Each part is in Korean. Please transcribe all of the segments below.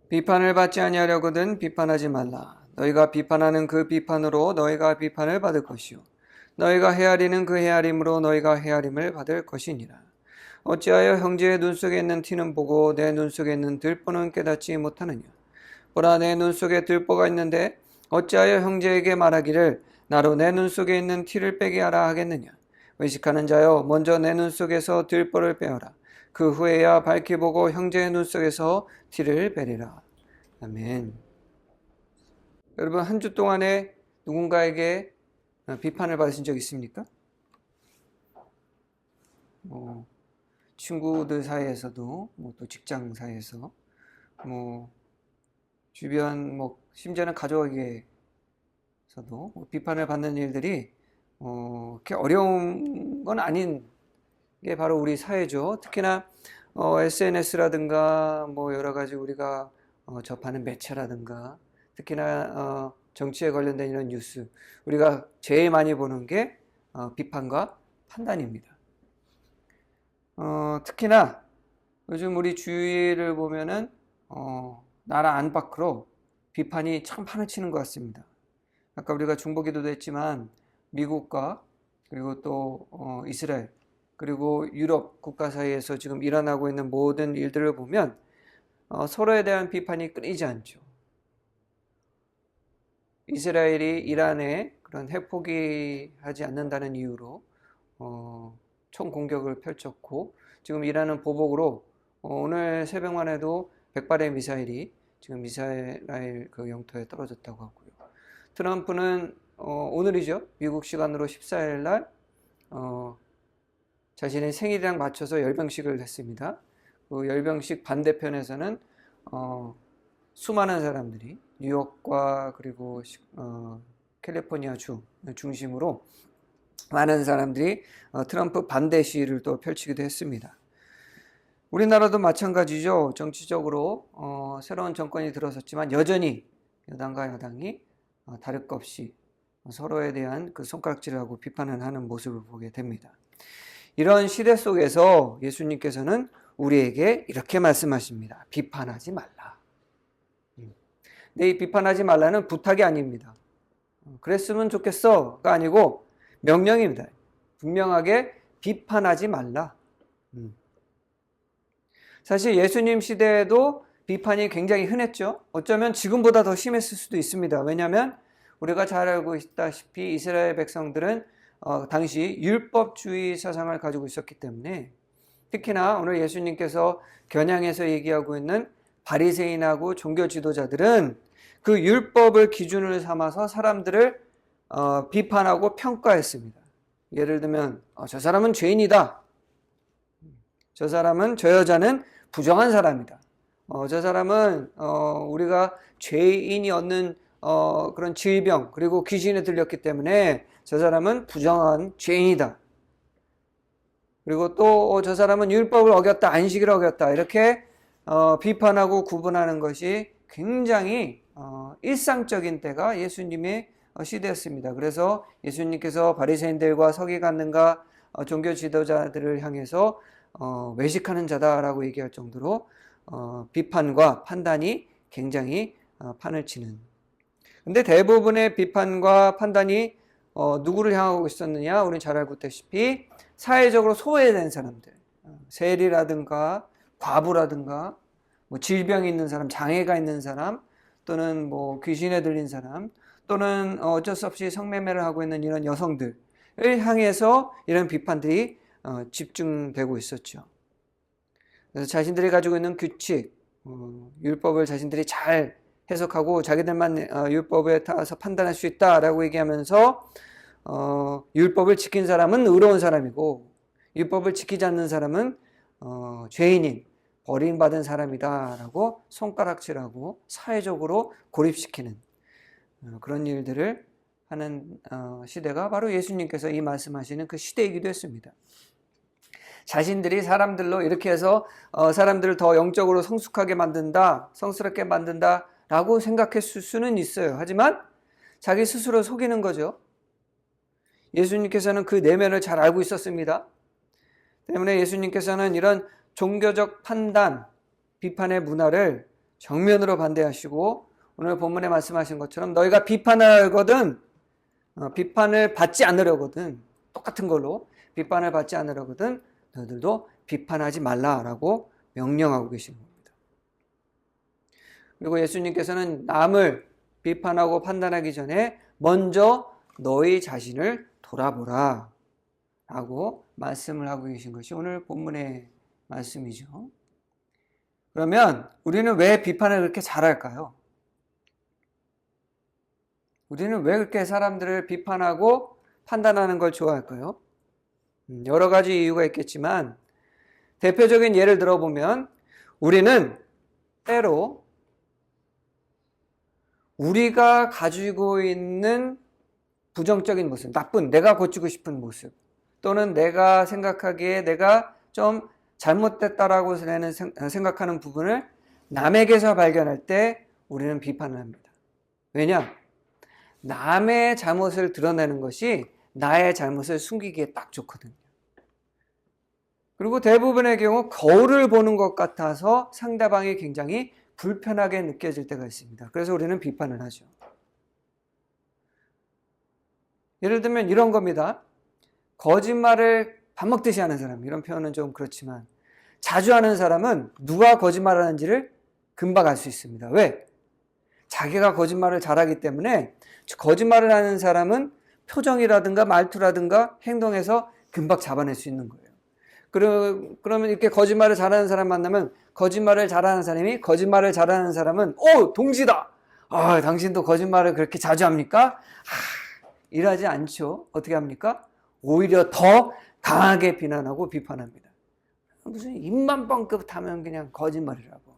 비판을 받지 아니하려거든 비판하지 말라. 너희가 비판하는 그 비판으로 너희가 비판을 받을 것이요 너희가 헤아리는 그 헤아림으로 너희가 헤아림을 받을 것이니라. 어찌하여 형제의 눈 속에 있는 티는 보고 내 눈 속에 있는 들보는 깨닫지 못하느냐. 보라, 내 눈 속에 들보가 있는데 어찌하여 형제에게 말하기를 나로 내 눈 속에 있는 티를 빼게 하라 하겠느냐. 의식하는 자여, 먼저 내 눈 속에서 들보를 빼어라. 그 후에야 밝히 보고 형제의 눈 속에서 티를 빼리라. 아멘. 여러분, 한 주 동안에 누군가에게 비판을 받으신 적 있습니까? 친구들 사이에서도, 또 직장 사이에서, 주변, 심지어는 가족에게서도 비판을 받는 일들이 그렇게 어려운 건 아닌 게 바로 우리 사회죠. 특히나 SNS라든가 여러 가지 우리가 접하는 매체라든가 특히나 정치에 관련된 이런 뉴스, 우리가 제일 많이 보는 게 비판과 판단입니다. 특히나 요즘 우리 주위를 보면은 나라 안팎으로 비판이 참 판을 치는 것 같습니다. 아까 우리가 중보기도도 했지만 미국과 그리고 또 이스라엘 그리고 유럽 국가 사이에서 지금 일어나고 있는 모든 일들을 보면 서로에 대한 비판이 끊이지 않죠. 이스라엘이 이란에 그런 핵포기하지 않는다는 이유로 총 공격을 펼쳤고, 지금 이란은 보복으로 오늘 새벽만 해도 100발의 미사일이 지금 이스라엘 그 영토에 떨어졌다고 하고요. 트럼프는 오늘이죠. 미국 시간으로 14일 날 자신의 생일이랑 맞춰서 열병식을 했습니다. 그 열병식 반대편에서는 수많은 사람들이 뉴욕과 그리고 캘리포니아 주 중심으로 많은 사람들이 트럼프 반대 시위를 또 펼치기도 했습니다. 우리나라도 마찬가지죠. 정치적으로 새로운 정권이 들어섰지만 여전히 여당과 여당이 다를 것 없이 서로에 대한 그 손가락질을 하고 비판을 하는 모습을 보게 됩니다. 이런 시대 속에서 예수님께서는 우리에게 이렇게 말씀하십니다. 비판하지 말라. 근데 이 비판하지 말라는 부탁이 아닙니다. 그랬으면 좋겠어가 아니고 명령입니다. 분명하게 비판하지 말라. 사실 예수님 시대에도 비판이 굉장히 흔했죠. 어쩌면 지금보다 더 심했을 수도 있습니다. 왜냐하면 우리가 잘 알고 있다시피 이스라엘 백성들은 당시 율법주의 사상을 가지고 있었기 때문에, 특히나 오늘 예수님께서 겨냥해서 얘기하고 있는 바리새인하고 종교 지도자들은 그 율법을 기준으로 삼아서 사람들을 비판하고 평가했습니다. 예를 들면 저 사람은 죄인이다. 저 여자는 부정한 사람이다. 저 사람은 우리가 죄인이 얻는 그런 질병 그리고 귀신에 들렸기 때문에 저 사람은 부정한 죄인이다. 그리고 또 저 사람은 율법을 어겼다, 안식을 어겼다, 이렇게 비판하고 구분하는 것이 굉장히 일상적인 때가 예수님의 시대였습니다. 그래서 예수님께서 바리새인들과 서기관들과 종교 지도자들을 향해서 외식하는 자다라고 얘기할 정도로 비판과 판단이 굉장히 판을 치는. 근데 대부분의 비판과 판단이 누구를 향하고 있었느냐? 우리는 잘 알고 있다시피 사회적으로 소외된 사람들, 세리라든가 과부라든가 질병이 있는 사람, 장애가 있는 사람, 또는 귀신에 들린 사람, 또는 어쩔 수 없이 성매매를 하고 있는 이런 여성들을 향해서 이런 비판들이 집중되고 있었죠. 그래서 자신들이 가지고 있는 규칙, 율법을 자신들이 잘 해석하고 자기들만 율법에 따라서 판단할 수 있다라고 얘기하면서 율법을 지킨 사람은 의로운 사람이고 율법을 지키지 않는 사람은 죄인인, 버림받은 사람이다라고 손가락질하고 사회적으로 고립시키는 그런 일들을 하는 시대가 바로 예수님께서 이 말씀하시는 그 시대이기도 했습니다. 자신들이 사람들로 이렇게 해서 사람들을 더 영적으로 성숙하게 만든다, 성스럽게 만든다 라고 생각했을 수는 있어요. 하지만 자기 스스로 속이는 거죠. 예수님께서는 그 내면을 잘 알고 있었습니다. 때문에 예수님께서는 이런 종교적 판단, 비판의 문화를 정면으로 반대하시고 오늘 본문에 말씀하신 것처럼 너희가 비판하거든 비판을 받지 않으려거든 똑같은 걸로 비판을 받지 않으려거든 너희들도 비판하지 말라라고 명령하고 계신 겁니다. 그리고 예수님께서는 남을 비판하고 판단하기 전에 먼저 너희 자신을 돌아보라 라고 말씀을 하고 계신 것이 오늘 본문의 말씀이죠. 그러면 우리는 왜 비판을 그렇게 잘할까요? 우리는 왜 그렇게 사람들을 비판하고 판단하는 걸 좋아할까요? 여러 가지 이유가 있겠지만 대표적인 예를 들어보면 우리는 때로 우리가 가지고 있는 부정적인 모습, 나쁜 내가 고치고 싶은 모습 또는 내가 생각하기에 내가 좀 잘못됐다라고 생각하는 부분을 남에게서 발견할 때 우리는 비판을 합니다. 왜냐? 남의 잘못을 드러내는 것이 나의 잘못을 숨기기에 딱 좋거든요. 그리고 대부분의 경우 거울을 보는 것 같아서 상대방이 굉장히 불편하게 느껴질 때가 있습니다. 그래서 우리는 비판을 하죠. 예를 들면 이런 겁니다. 거짓말을 밥 먹듯이 하는 사람, 이런 표현은 좀 그렇지만 자주 하는 사람은 누가 거짓말하는지를 금방 알 수 있습니다. 왜? 자기가 거짓말을 잘하기 때문에 거짓말을 하는 사람은 표정이라든가 말투라든가 행동에서 금방 잡아낼 수 있는 거예요. 그러면 이렇게 거짓말을 잘하는 사람 만나면 거짓말을 잘하는 사람이 거짓말을 잘하는 사람은 동지다! 당신도 거짓말을 그렇게 자주 합니까? 이러지 않죠. 어떻게 합니까? 오히려 더 강하게 비난하고 비판합니다. 무슨 입만 뻥끗 하면 그냥 거짓말이라고.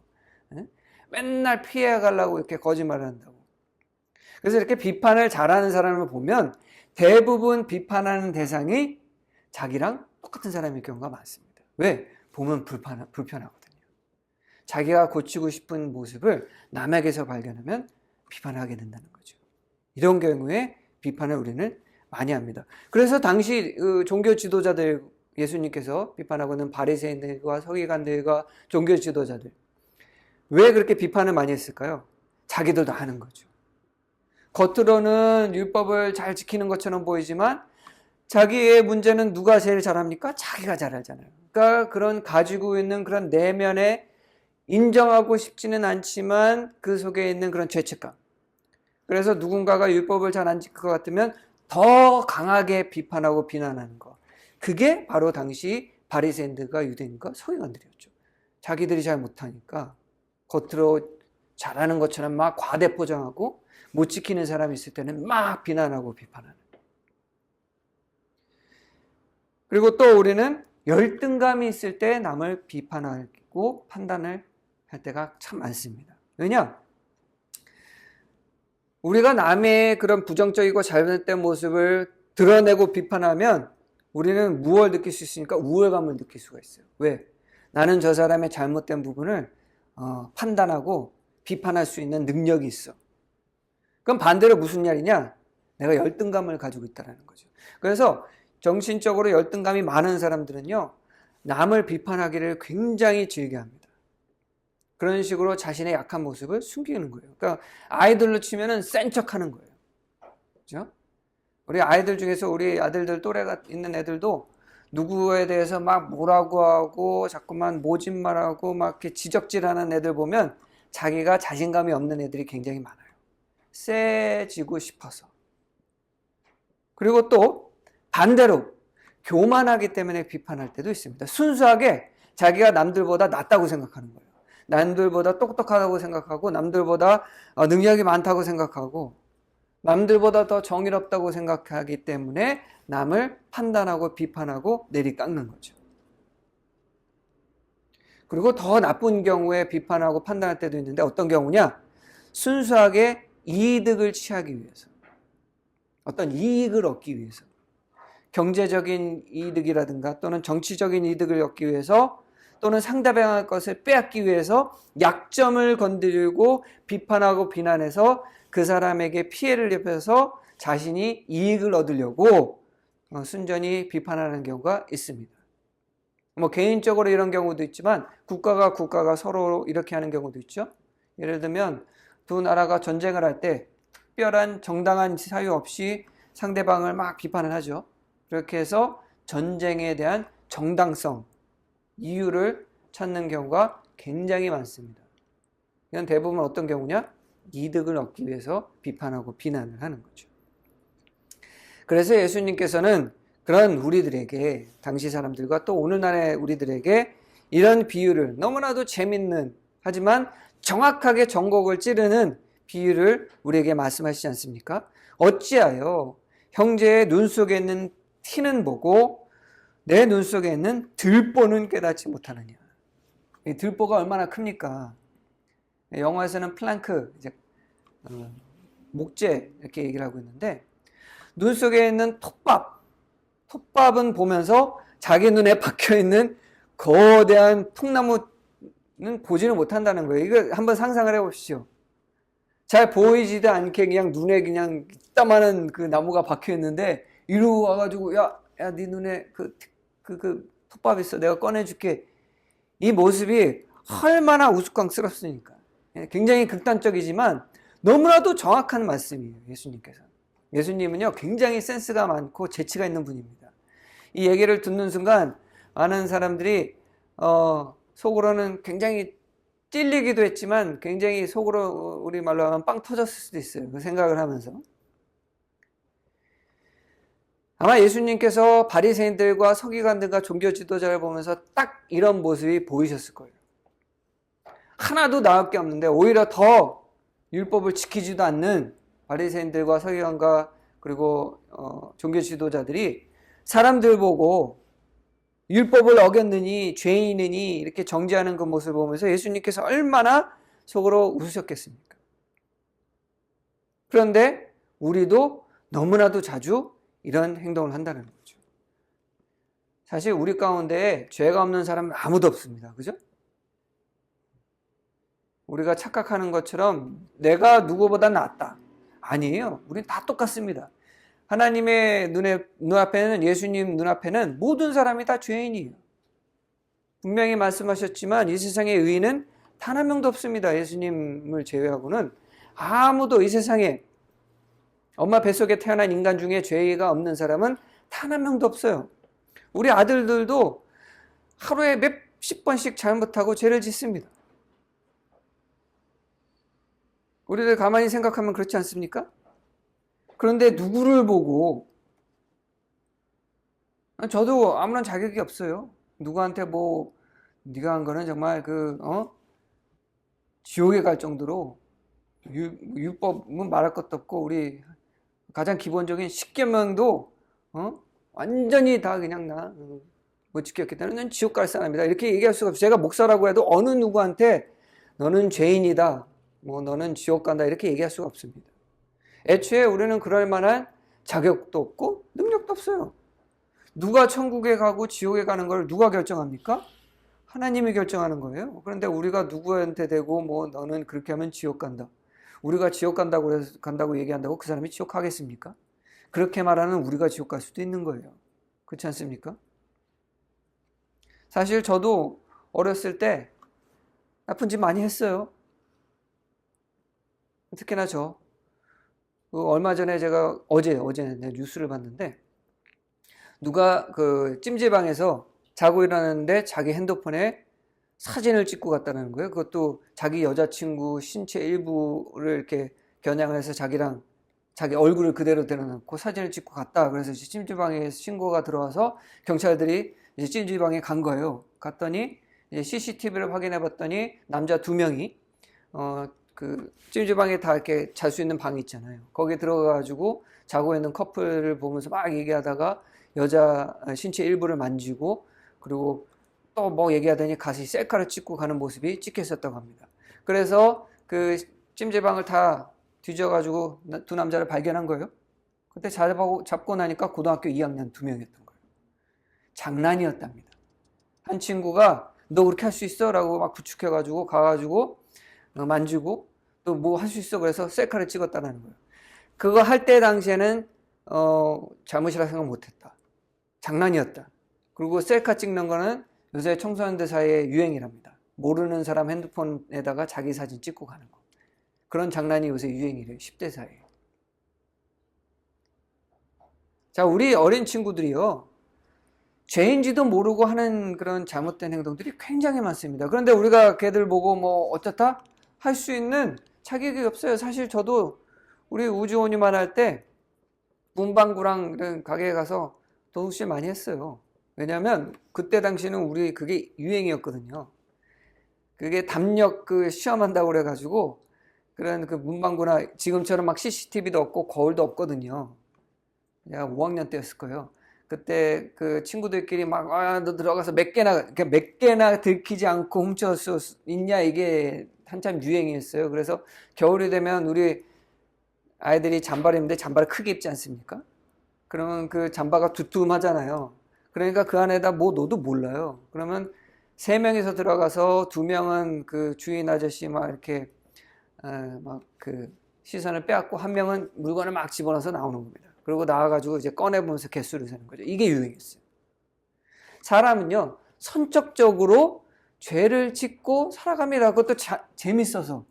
맨날 피해가려고 이렇게 거짓말을 한다고. 그래서 이렇게 비판을 잘하는 사람을 보면 대부분 비판하는 대상이 자기랑 똑같은 사람일 경우가 많습니다. 왜? 보면 불편하거든요. 자기가 고치고 싶은 모습을 남에게서 발견하면 비판하게 된다는 거죠. 이런 경우에 비판을 우리는 많이 합니다. 그래서 당시 종교 지도자들 예수님께서 비판하고는 바리새인들과 서기관들과 종교 지도자들 왜 그렇게 비판을 많이 했을까요? 자기들도 아는 거죠. 겉으로는 율법을 잘 지키는 것처럼 보이지만 자기의 문제는 누가 제일 잘합니까? 자기가 잘 알잖아요. 그러니까 그런 가지고 있는 그런 내면에 인정하고 싶지는 않지만 그 속에 있는 그런 죄책감. 그래서 누군가가 율법을 잘 안 지킬 것 같으면 더 강하게 비판하고 비난하는 거. 그게 바로 당시 바리새인들과 유대인과 서기관들이었죠. 자기들이 잘 못하니까 겉으로 잘하는 것처럼 막 과대 포장하고 못 지키는 사람이 있을 때는 막 비난하고 비판하는. 그리고 또 우리는 열등감이 있을 때 남을 비판하고 판단을 할 때가 참 많습니다. 왜냐? 우리가 남의 그런 부정적이고 잘못된 모습을 드러내고 비판하면 우리는 무엇을 느낄 수 있으니까 우월감을 느낄 수가 있어요. 왜? 나는 저 사람의 잘못된 부분을 판단하고 비판할 수 있는 능력이 있어. 그럼 반대로 무슨 말이냐? 내가 열등감을 가지고 있다는 거죠. 그래서 정신적으로 열등감이 많은 사람들은요, 남을 비판하기를 굉장히 즐겨합니다. 그런 식으로 자신의 약한 모습을 숨기는 거예요. 그러니까 아이들로 치면은 센 척하는 거예요. 그죠? 우리 아이들 중에서 우리 아들들 또래가 있는 애들도 누구에 대해서 막 뭐라고 하고 자꾸만 모진말하고 막 이렇게 지적질하는 애들 보면 자기가 자신감이 없는 애들이 굉장히 많아요. 세지고 싶어서. 그리고 또 반대로 교만하기 때문에 비판할 때도 있습니다. 순수하게 자기가 남들보다 낫다고 생각하는 거예요. 남들보다 똑똑하다고 생각하고 남들보다 능력이 많다고 생각하고 남들보다 더 정의롭다고 생각하기 때문에 남을 판단하고 비판하고 내리깎는 거죠. 그리고 더 나쁜 경우에 비판하고 판단할 때도 있는데 어떤 경우냐? 순수하게 이득을 취하기 위해서. 어떤 이익을 얻기 위해서. 경제적인 이득이라든가 또는 정치적인 이득을 얻기 위해서 또는 상대방의 것을 빼앗기 위해서 약점을 건드리고 비판하고 비난해서 그 사람에게 피해를 입혀서 자신이 이익을 얻으려고 순전히 비판하는 경우가 있습니다. 뭐 개인적으로 이런 경우도 있지만 국가가 서로 이렇게 하는 경우도 있죠. 예를 들면 두 나라가 전쟁을 할 때 특별한 정당한 사유 없이 상대방을 막 비판을 하죠. 그렇게 해서 전쟁에 대한 정당성, 이유를 찾는 경우가 굉장히 많습니다. 이건 대부분 어떤 경우냐? 이득을 얻기 위해서 비판하고 비난을 하는 거죠. 그래서 예수님께서는 그런 우리들에게, 당시 사람들과 또 오늘날의 우리들에게 이런 비유를, 너무나도 재밌는 하지만 정확하게 전곡을 찌르는 비유를 우리에게 말씀하시지 않습니까? 어찌하여 형제의 눈 속에 있는 티는 보고 내 눈 속에 있는 들보는 깨닫지 못하느냐. 이 들보가 얼마나 큽니까? 영화에서는 플랑크, 목재 이렇게 얘기를 하고 있는데, 눈 속에 있는 톱밥은 보면서 자기 눈에 박혀있는 거대한 통나무는 보지는 못한다는 거예요. 이거 한번 상상을 해보십시오. 잘 보이지도 않게 그냥 눈에 그냥 이따만한 그 나무가 박혀있는데 이리로 와가지고 야 네 눈에 그 톱밥 있어, 내가 꺼내줄게. 이 모습이 얼마나 우스꽝스럽습니까? 굉장히 극단적이지만 너무나도 정확한 말씀이에요. 예수님은요 굉장히 센스가 많고 재치가 있는 분입니다. 이 얘기를 듣는 순간 많은 사람들이 속으로는 굉장히 찔리기도 했지만 굉장히 속으로 우리 말로 하면 빵 터졌을 수도 있어요. 그 생각을 하면서. 아마 예수님께서 바리새인들과 서기관들과 종교 지도자를 보면서 딱 이런 모습이 보이셨을 거예요. 하나도 나을 게 없는데 오히려 더 율법을 지키지도 않는 바리새인들과 서기관과 그리고 종교 지도자들이 사람들 보고 율법을 어겼느니 죄인이니 이렇게 정죄하는 그 모습을 보면서 예수님께서 얼마나 속으로 웃으셨겠습니까? 그런데 우리도 너무나도 자주 이런 행동을 한다는 거죠. 사실 우리 가운데 죄가 없는 사람은 아무도 없습니다. 그죠? 우리가 착각하는 것처럼 내가 누구보다 낫다. 아니에요. 우린 다 똑같습니다. 하나님의 눈앞에는, 예수님 눈앞에는 모든 사람이 다 죄인이에요. 분명히 말씀하셨지만 이 세상에 의인은 단 한 명도 없습니다. 예수님을 제외하고는 아무도 이 세상에 엄마 뱃속에 태어난 인간 중에 죄가 없는 사람은 단 한 명도 없어요. 우리 아들들도 하루에 몇십 번씩 잘못하고 죄를 짓습니다. 우리들 가만히 생각하면 그렇지 않습니까? 그런데 누구를 보고, 저도 아무런 자격이 없어요. 누구한테 뭐 네가 한 거는 정말 지옥에 갈 정도로 율법은 말할 것도 없고 우리 가장 기본적인 십계명도 완전히 다 그냥 나 못 지켰기 때문에 난 지옥 갈 사람이다 이렇게 얘기할 수가 없어요. 제가 목사라고 해도 어느 누구한테 너는 죄인이다, 뭐 너는 지옥 간다 이렇게 얘기할 수가 없습니다. 애초에 우리는 그럴 만한 자격도 없고 능력도 없어요. 누가 천국에 가고 지옥에 가는 걸 누가 결정합니까? 하나님이 결정하는 거예요. 그런데 우리가 누구한테 대고 뭐 너는 그렇게 하면 지옥 간다, 우리가 지옥 간다고 얘기한다고 그 사람이 지옥 가겠습니까? 그렇게 말하는 우리가 지옥 갈 수도 있는 거예요. 그렇지 않습니까? 사실 저도 어렸을 때 나쁜 짓 많이 했어요. 특히나 얼마 전에 제가 어제 뉴스를 봤는데 누가 그 찜질방에서 자고 일어났는데 자기 핸드폰에 사진을 찍고 갔다는 거예요. 그것도 자기 여자친구 신체 일부를 이렇게 겨냥을 해서 자기 얼굴을 그대로 대놓고 사진을 찍고 갔다. 그래서 찜질방에 신고가 들어와서 경찰들이 이제 찜질방에 간 거예요. 갔더니 이제 CCTV를 확인해 봤더니 남자 2명이 그 찜질방에 다 이렇게 잘 수 있는 방이 있잖아요. 거기 들어가가지고 자고 있는 커플을 보면서 막 얘기하다가 여자 신체 일부를 만지고 그리고 또 뭐 얘기하더니 가서 셀카를 찍고 가는 모습이 찍혀 있었다고 합니다. 그래서 그 찜질방을 다 뒤져가지고 두 남자를 발견한 거예요. 그때 잡고 나니까 고등학교 2학년 2명이었던 거예요. 장난이었답니다. 한 친구가 너 그렇게 할 수 있어? 라고 막 부축해가지고 가가지고 만지고 또 뭐 할 수 있어? 그래서 셀카를 찍었다는 거예요. 그거 할 때 당시에는 잘못이라 생각 못했다. 장난이었다. 그리고 셀카 찍는 거는 요새 청소년들 사이에 유행이랍니다. 모르는 사람 핸드폰에다가 자기 사진 찍고 가는 거. 그런 장난이 요새 유행이래요. 10대 사이에. 자, 우리 어린 친구들이요. 죄인지도 모르고 하는 그런 잘못된 행동들이 굉장히 많습니다. 그런데 우리가 걔들 보고 뭐 어쩌다 할 수 있는 자격이 없어요. 사실 저도 우리 우주원이만 할 때 문방구랑 이런 가게에 가서 도둑질 많이 했어요. 왜냐하면 그때 당시는 우리 그게 유행이었거든요. 그게 담력 그 시험한다고 그래가지고 그런 그 문방구나 지금처럼 막 CCTV도 없고 거울도 없거든요. 내가 5학년 때였을 거예요. 그때 그 친구들끼리 막, 너 들어가서 몇 개나 들키지 않고 훔칠 수 있냐, 이게 한참 유행이었어요. 그래서 겨울이 되면 우리 아이들이 잠바를 입는데 잠바를 크게 입지 않습니까? 그러면 그 잠바가 두툼하잖아요. 그러니까 그 안에다 뭐 넣어도 몰라요. 그러면 3명이서 들어가서 2명은 그 주인 아저씨 막 이렇게, 막 그 시선을 빼앗고 1명은 물건을 막 집어넣어서 나오는 겁니다. 그리고 나와가지고 이제 꺼내보면서 개수를 세는 거죠. 이게 유행이었어요. 사람은요, 선적적으로 죄를 짓고 살아갑니다. 그것도 재밌어서.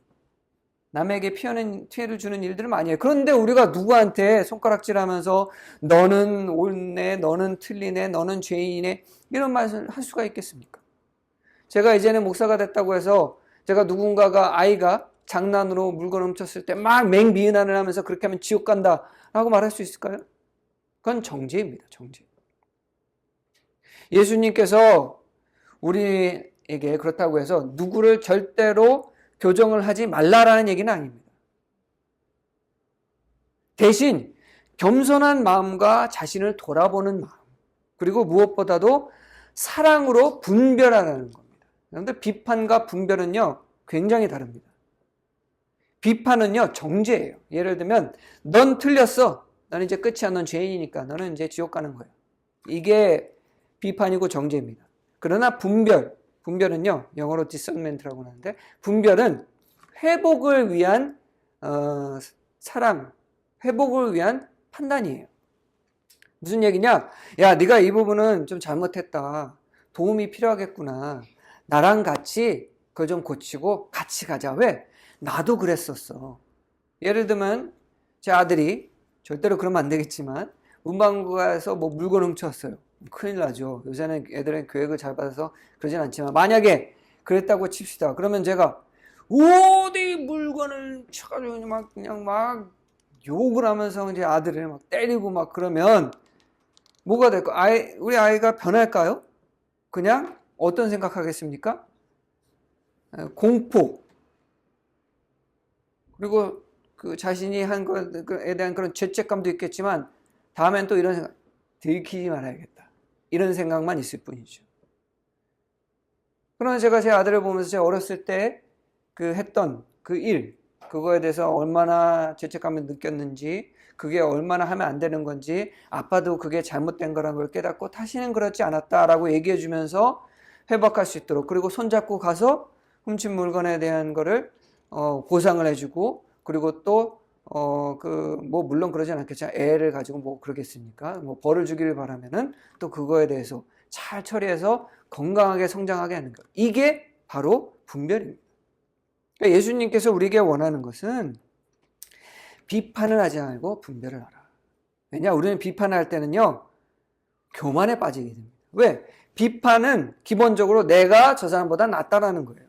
남에게 피해를 주는 일들을 많이 해요. 그런데 우리가 누구한테 손가락질 하면서 너는 옳네, 너는 틀리네, 너는 죄인이네, 이런 말을 할 수가 있겠습니까? 제가 이제는 목사가 됐다고 해서 제가 누군가가 아이가 장난으로 물건 훔쳤을 때 막 맹비난을 하면서 그렇게 하면 지옥 간다 라고 말할 수 있을까요? 그건 정죄입니다. 정죄. 예수님께서 우리에게 그렇다고 해서 누구를 절대로 교정을 하지 말라라는 얘기는 아닙니다. 대신 겸손한 마음과 자신을 돌아보는 마음, 그리고 무엇보다도 사랑으로 분별하라는 겁니다. 그런데 비판과 분별은요, 굉장히 다릅니다. 비판은요, 정죄예요. 예를 들면 넌 틀렸어. 너는 이제 끝이야. 넌 죄인이니까 너는 이제 지옥 가는 거야. 이게 비판이고 정죄입니다. 그러나 분별은요, 영어로 discernment라고 하는데, 분별은 회복을 위한 회복을 위한 판단이에요. 무슨 얘기냐? 야, 네가 이 부분은 좀 잘못했다. 도움이 필요하겠구나. 나랑 같이 그걸 좀 고치고 같이 가자. 왜? 나도 그랬었어. 예를 들면 제 아들이, 절대로 그러면 안 되겠지만, 문방구에서 뭐 물건 훔쳤어요. 큰일 나죠. 요새는 애들은 교육을 잘 받아서 그러진 않지만, 만약에 그랬다고 칩시다. 그러면 제가 어디 물건을 쳐가지고 그냥 막 욕을 하면서 이제 아들을 막 때리고 막 그러면 뭐가 될까? 우리 아이가 변할까요? 그냥 어떤 생각하겠습니까? 공포. 그리고 그 자신이 한 것에 대한 그런 죄책감도 있겠지만, 다음엔 또 이런 생각, 들키지 말아야겠다. 이런 생각만 있을 뿐이죠. 그러나 제가 제 아들을 보면서 제가 어렸을 때 그 했던 그 일, 그거에 대해서 얼마나 죄책감을 느꼈는지, 그게 얼마나 하면 안 되는 건지, 아빠도 그게 잘못된 거라는 걸 깨닫고 다시는 그렇지 않았다라고 얘기해 주면서 회복할 수 있도록, 그리고 손잡고 가서 훔친 물건에 대한 거를 보상을 해주고, 그리고 또 뭐 물론 그러진 않겠지만 애를 가지고 뭐 그러겠습니까? 뭐 벌을 주기를 바라면은 또 그거에 대해서 잘 처리해서 건강하게 성장하게 하는 것. 이게 바로 분별입니다. 그러니까 예수님께서 우리에게 원하는 것은 비판을 하지 말고 분별을 하라. 왜냐? 우리는 비판할 때는요, 교만에 빠지게 됩니다. 왜? 비판은 기본적으로 내가 저 사람보다 낫다라는 거예요.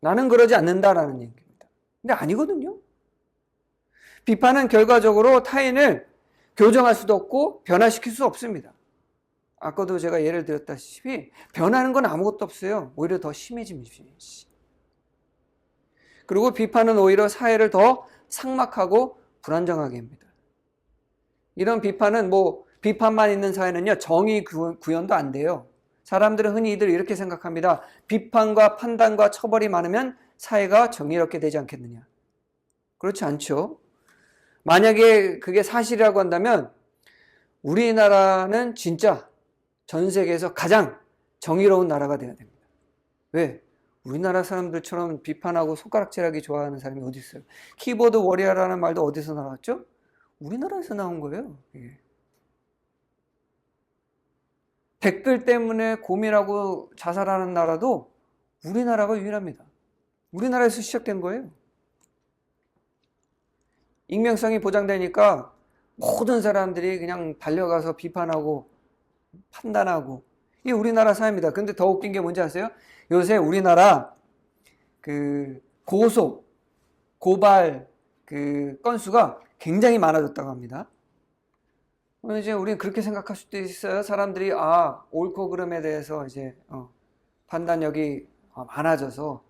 나는 그러지 않는다라는 얘기입니다. 근데 아니거든요. 비판은 결과적으로 타인을 교정할 수도 없고 변화시킬 수 없습니다. 아까도 제가 예를 들었다시피 변하는 건 아무것도 없어요. 오히려 더 심해집니다. 그리고 비판은 오히려 사회를 더 삭막하고 불안정하게 합니다. 이런 비판은 비판만 있는 사회는요, 정의 구현도 안 돼요. 사람들은 흔히들 이렇게 생각합니다. 비판과 판단과 처벌이 많으면 사회가 정의롭게 되지 않겠느냐. 그렇지 않죠. 만약에 그게 사실이라고 한다면 우리나라는 진짜 전 세계에서 가장 정의로운 나라가 돼야 됩니다. 왜? 우리나라 사람들처럼 비판하고 손가락질하기 좋아하는 사람이 어디 있어요? 키보드 워리어라는 말도 어디서 나왔죠? 우리나라에서 나온 거예요. 예. 댓글 때문에 고민하고 자살하는 나라도 우리나라가 유일합니다. 우리나라에서 시작된 거예요. 익명성이 보장되니까 모든 사람들이 그냥 달려가서 비판하고 판단하고, 이게 우리나라 사회입니다. 근데 더 웃긴 게 뭔지 아세요? 요새 우리나라 그 고소, 고발 그 건수가 굉장히 많아졌다고 합니다. 이제 우리는 그렇게 생각할 수도 있어요. 사람들이 옳고 그름에 대해서 이제 판단력이 많아져서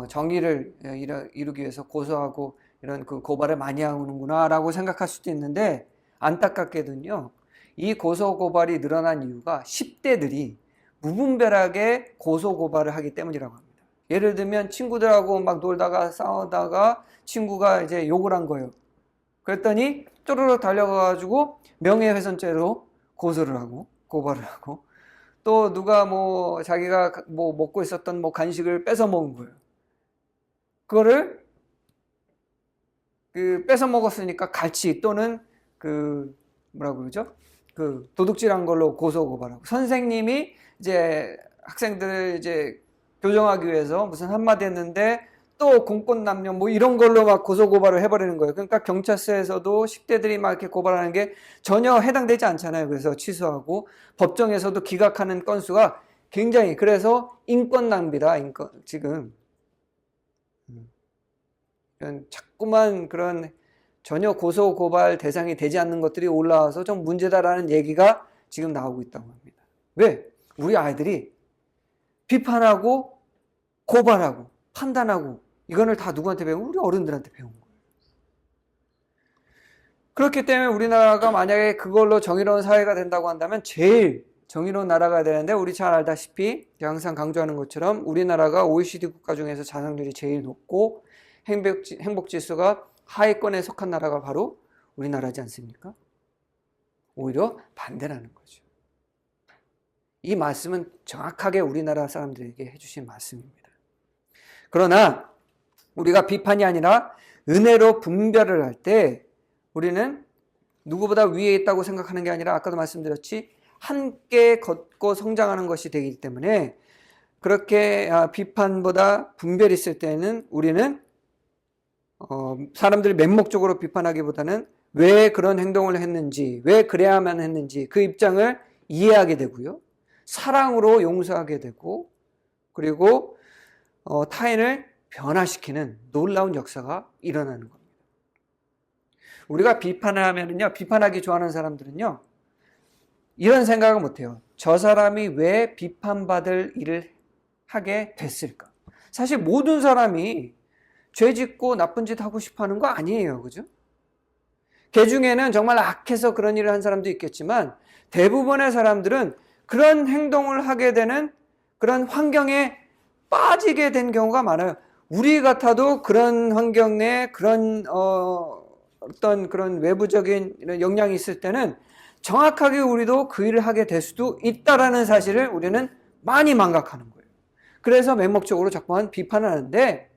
정의를 이루기 위해서 고소하고 이런 그 고발을 많이 하는구나라고 생각할 수도 있는데, 안타깝게도요, 이 고소 고발이 늘어난 이유가 10대들이 무분별하게 고소 고발을 하기 때문이라고 합니다. 예를 들면 친구들하고 막 놀다가 싸우다가 친구가 이제 욕을 한 거예요. 그랬더니 쪼르르 달려가가지고 명예훼손죄로 고소를 하고 고발을 하고, 또 누가 뭐 자기가 뭐 먹고 있었던 뭐 간식을 뺏어 먹은 거예요. 그거를 그 뺏어 먹었으니까 갈치 또는 그 뭐라고 그러죠? 그 도둑질한 걸로 고소 고발하고, 선생님이 이제 학생들을 이제 교정하기 위해서 무슨 한마디 했는데 또 공권남용 뭐 이런 걸로 막 고소 고발을 해버리는 거예요. 그러니까 경찰서에서도 10대들이 막 이렇게 고발하는 게 전혀 해당되지 않잖아요. 그래서 취소하고, 법정에서도 기각하는 건수가 굉장히, 그래서 인권 낭비다. 지금 자꾸만 그런 전혀 고소 고발 대상이 되지 않는 것들이 올라와서 좀 문제다라는 얘기가 지금 나오고 있다고 합니다. 왜? 우리 아이들이 비판하고 고발하고 판단하고 이거를 다 누구한테 배우고? 우리 어른들한테 배운 거예요. 그렇기 때문에 우리나라가 만약에 그걸로 정의로운 사회가 된다고 한다면 제일 정의로운 나라가 되는데, 우리 잘 알다시피 항상 강조하는 것처럼 우리나라가 OECD 국가 중에서 자살률이 제일 높고 행복지수가 하위권에 속한 나라가 바로 우리나라지 않습니까? 오히려 반대라는 거죠. 이 말씀은 정확하게 우리나라 사람들에게 해주신 말씀입니다. 그러나 우리가 비판이 아니라 은혜로 분별을 할 때 우리는 누구보다 위에 있다고 생각하는 게 아니라, 아까도 말씀드렸지, 함께 걷고 성장하는 것이 되기 때문에, 그렇게 비판보다 분별이 있을 때는 우리는 사람들이 맹목적으로 비판하기보다는 왜 그런 행동을 했는지, 왜 그래야만 했는지 그 입장을 이해하게 되고요, 사랑으로 용서하게 되고, 그리고 타인을 변화시키는 놀라운 역사가 일어나는 겁니다. 우리가 비판을 하면은요, 비판하기 좋아하는 사람들은요, 이런 생각을 못해요. 저 사람이 왜 비판받을 일을 하게 됐을까? 사실 모든 사람이 죄 짓고 나쁜 짓 하고 싶어 하는 거 아니에요. 그죠? 개 중에는 정말 악해서 그런 일을 한 사람도 있겠지만, 대부분의 사람들은 그런 행동을 하게 되는 그런 환경에 빠지게 된 경우가 많아요. 우리 같아도 그런 환경에 그런 어떤 그런 외부적인 영향이 있을 때는 정확하게 우리도 그 일을 하게 될 수도 있다라는 사실을 우리는 많이 망각하는 거예요. 그래서 맹목적으로 자꾸만 비판을 하는데,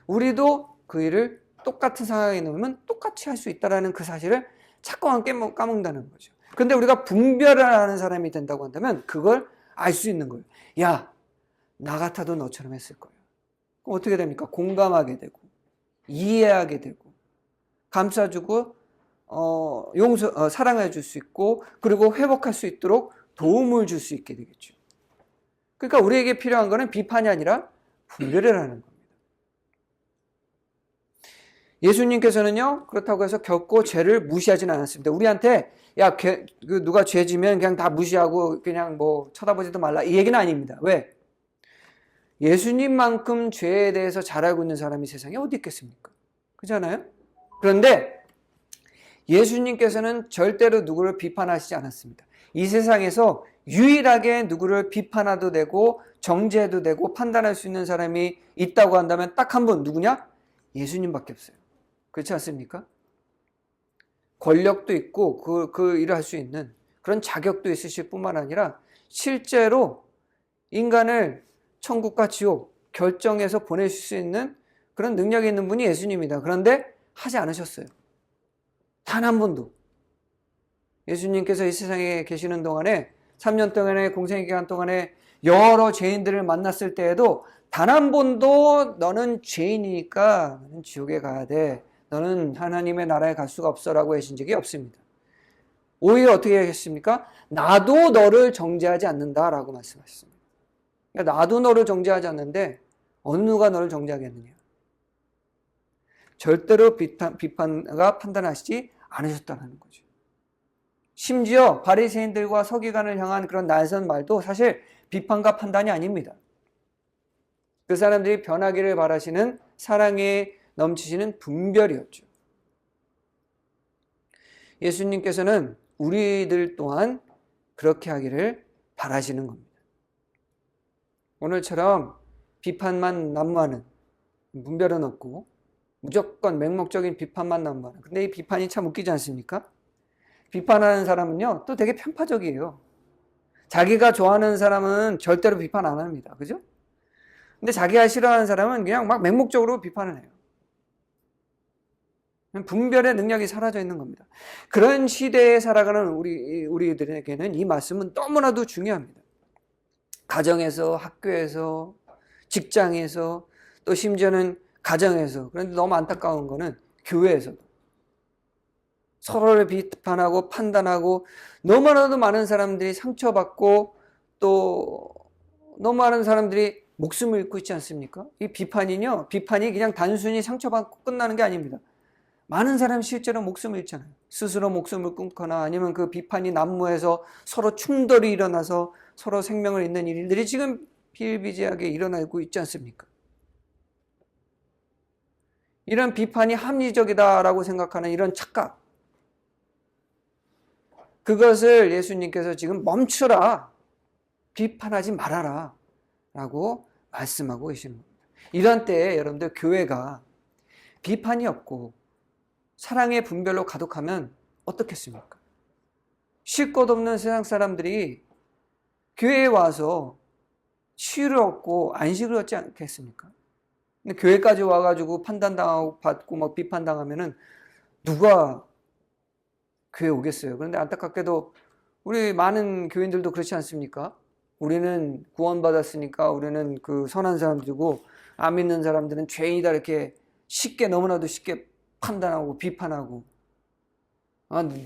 우리도 그 일을 똑같은 상황에 놓으면 똑같이 할 수 있다라는 그 사실을 자꾸만 까먹는다는 거죠. 근데 우리가 분별을 하는 사람이 된다고 한다면 그걸 알 수 있는 거예요. 야, 나 같아도 너처럼 했을 거예요. 그럼 어떻게 됩니까? 공감하게 되고, 이해하게 되고, 감싸주고, 사랑해 줄 수 있고, 그리고 회복할 수 있도록 도움을 줄 수 있게 되겠죠. 그러니까 우리에게 필요한 거는 비판이 아니라 분별이라는 겁니다. 예수님께서는요, 그렇다고 해서 결코 죄를 무시하지는 않았습니다. 우리한테 누가 죄 지면 그냥 다 무시하고 그냥 뭐 쳐다보지도 말라, 이 얘기는 아닙니다. 왜? 예수님만큼 죄에 대해서 잘 알고 있는 사람이 세상에 어디 있겠습니까? 그렇잖아요? 그런데 예수님께서는 절대로 누구를 비판하시지 않았습니다. 이 세상에서 유일하게 누구를 비판해도 되고 정죄해도 되고 판단할 수 있는 사람이 있다고 한다면 딱 한 분, 누구냐? 예수님밖에 없어요. 그렇지 않습니까? 권력도 있고 그 일을 할 수 있는 그런 자격도 있으실 뿐만 아니라 실제로 인간을 천국과 지옥 결정해서 보내실 수 있는 그런 능력이 있는 분이 예수님입니다. 그런데 하지 않으셨어요. 단 한 번도. 예수님께서 이 세상에 계시는 동안에 3년 동안의 공생의 기간 동안에 여러 죄인들을 만났을 때에도 단 한 번도 너는 죄인이니까 너는 지옥에 가야 돼, 너는 하나님의 나라에 갈 수가 없어 라고 하신 적이 없습니다. 오히려 어떻게 하겠습니까? 나도 너를 정죄하지 않는다 라고 말씀하셨습니다. 그러니까 나도 너를 정죄하지 않는데 어느 누가 너를 정죄하겠느냐. 절대로 비판과 판단하시지 않으셨다는 거죠. 심지어 바리새인들과 서기관을 향한 그런 날선 말도 사실 비판과 판단이 아닙니다. 그 사람들이 변하기를 바라시는 사랑에 넘치시는 분별이었죠. 예수님께서는 우리들 또한 그렇게 하기를 바라시는 겁니다. 오늘처럼 비판만 난무하는, 분별은 없고 무조건 맹목적인 비판만 난무하는, 근데 이 비판이 참 웃기지 않습니까? 비판하는 사람은요 또 되게 편파적이에요. 자기가 좋아하는 사람은 절대로 비판 안 합니다. 그죠? 근데 자기가 싫어하는 사람은 그냥 막 맹목적으로 비판을 해요. 분별의 능력이 사라져 있는 겁니다. 그런 시대에 살아가는 우리들에게는 이 말씀은 너무나도 중요합니다. 가정에서, 학교에서, 직장에서, 또 심지어는 가정에서, 그런데 너무 안타까운 거는 교회에서도 서로를 비판하고 판단하고 너무나도 많은 사람들이 상처받고 또 너무 많은 사람들이 목숨을 잃고 있지 않습니까? 이 비판이 그냥 단순히 상처받고 끝나는 게 아닙니다. 많은 사람이 실제로 목숨을 잃잖아요. 스스로 목숨을 끊거나 아니면 그 비판이 난무해서 서로 충돌이 일어나서 서로 생명을 잃는 일들이 지금 비일비재하게 일어나고 있지 않습니까? 이런 비판이 합리적이다라고 생각하는 이런 착각, 그것을 예수님께서 지금 멈추라, 비판하지 말아라 라고 말씀하고 계시는 겁니다. 이런 때에 여러분들 교회가 비판이 없고 사랑의 분별로 가득하면 어떻겠습니까? 쉴 것 없는 세상 사람들이 교회에 와서 치유를 얻고 안식을 얻지 않겠습니까? 근데 교회까지 와가지고 판단당하고 받고 막 비판당하면은 누가 교회 오겠어요? 그런데 안타깝게도 우리 많은 교인들도 그렇지 않습니까? 우리는 구원받았으니까 우리는 그 선한 사람들이고 안 믿는 사람들은 죄인이다 이렇게 쉽게, 너무나도 쉽게 판단하고 비판하고,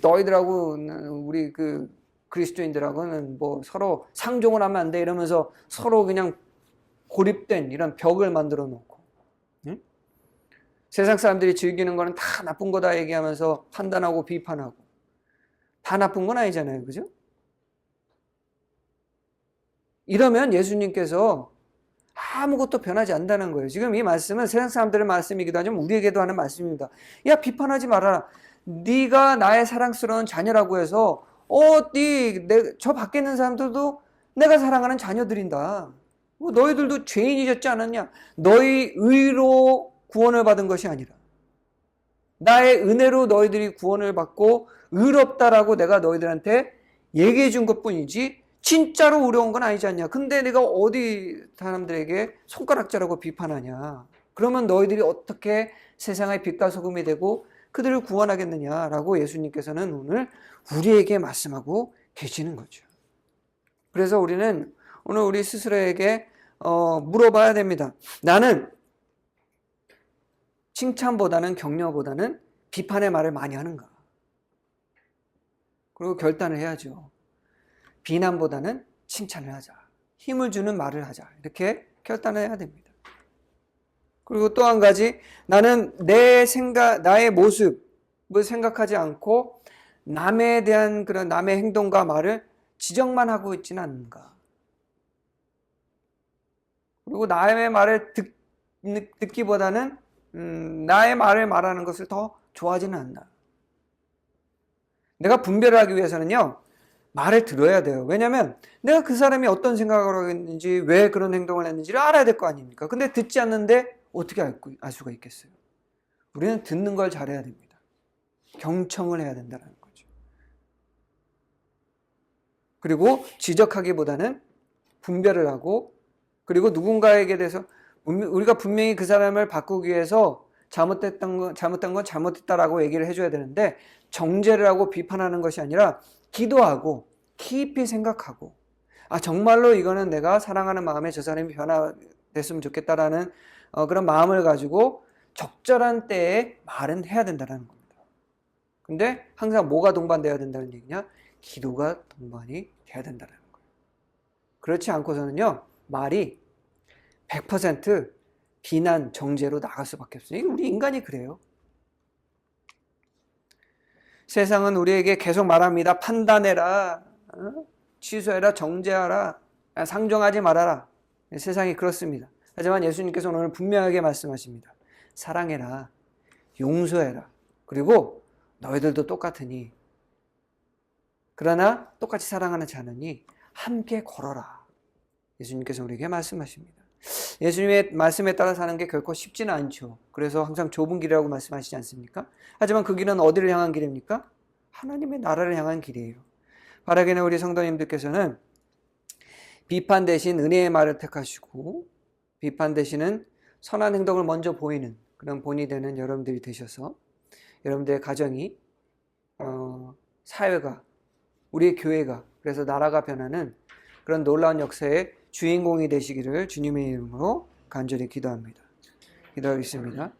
너희들하고 우리 그 그리스도인들하고는 뭐 서로 상종을 하면 안 돼 이러면서 서로 그냥 고립된 이런 벽을 만들어 놓고, 응? 세상 사람들이 즐기는 거는 다 나쁜 거다 얘기하면서 판단하고 비판하고, 다 나쁜 건 아니잖아요. 그죠? 이러면 예수님께서 아무것도 변하지 않는다는 거예요. 지금 이 말씀은 세상 사람들의 말씀이기도 하지만 우리에게도 하는 말씀입니다. 야, 비판하지 말아라. 네가 나의 사랑스러운 자녀라고 해서 저 밖에 있는 사람들도 내가 사랑하는 자녀들인다. 너희들도 죄인이셨지 않았냐? 너희 의로 구원을 받은 것이 아니라 나의 은혜로 너희들이 구원을 받고 의롭다라고 내가 너희들한테 얘기해 준 것뿐이지 진짜로 어려운 건 아니지 않냐. 근데 내가 어디 사람들에게 손가락질하고 비판하냐. 그러면 너희들이 어떻게 세상의 빛과 소금이 되고 그들을 구원하겠느냐라고 예수님께서는 오늘 우리에게 말씀하고 계시는 거죠. 그래서 우리는 오늘 우리 스스로에게 물어봐야 됩니다. 나는 칭찬보다는 격려보다는 비판의 말을 많이 하는가? 그리고 결단을 해야죠. 비난보다는 칭찬을 하자. 힘을 주는 말을 하자. 이렇게 결단을 해야 됩니다. 그리고 또 한 가지, 나는 나의 모습을 생각하지 않고 남에 대한 그런 남의 행동과 말을 지적만 하고 있지는 않는가. 그리고 남의 말을 듣기보다는 나의 말을 말하는 것을 더 좋아하지는 않나. 내가 분별을 하기 위해서는요, 말을 들어야 돼요. 왜냐하면 내가 그 사람이 어떤 생각을 하고 있는지, 왜 그런 행동을 했는지를 알아야 될 거 아닙니까? 근데 듣지 않는데 어떻게 알 수가 있겠어요? 우리는 듣는 걸 잘해야 됩니다. 경청을 해야 된다는 거죠. 그리고 지적하기보다는 분별을 하고, 그리고 누군가에게 대해서 우리가 분명히 그 사람을 바꾸기 위해서 잘못한 건 잘못했다라고 얘기를 해줘야 되는데, 정죄를 하고 비판하는 것이 아니라 기도하고 깊이 생각하고, 아, 정말로 이거는 내가 사랑하는 마음에 저 사람이 변화됐으면 좋겠다라는 그런 마음을 가지고 적절한 때에 말은 해야 된다는 겁니다. 근데 항상 뭐가 동반되어야 된다는 얘기냐? 기도가 동반이 돼야 된다는 거예요. 그렇지 않고서는요, 말이 100% 비난, 정죄로 나갈 수밖에 없어요. 우리 인간이 그래요. 세상은 우리에게 계속 말합니다. 판단해라. 취소해라. 정죄하라. 상정하지 말아라. 세상이 그렇습니다. 하지만 예수님께서 오늘 분명하게 말씀하십니다. 사랑해라. 용서해라. 그리고 너희들도 똑같으니, 그러나 똑같이 사랑하는 자느니 함께 걸어라. 예수님께서 우리에게 말씀하십니다. 예수님의 말씀에 따라 사는 게 결코 쉽지는 않죠. 그래서 항상 좁은 길이라고 말씀하시지 않습니까? 하지만 그 길은 어디를 향한 길입니까? 하나님의 나라를 향한 길이에요. 바라기는 우리 성도님들께서는 비판 대신 은혜의 말을 택하시고, 비판 대신은 선한 행동을 먼저 보이는 그런 본이 되는 여러분들이 되셔서 여러분들의 가정이, 사회가, 우리 교회가, 그래서 나라가 변하는 그런 놀라운 역사의 주인공이 되시기를 주님의 이름으로 간절히 기도합니다. 기도하겠습니다.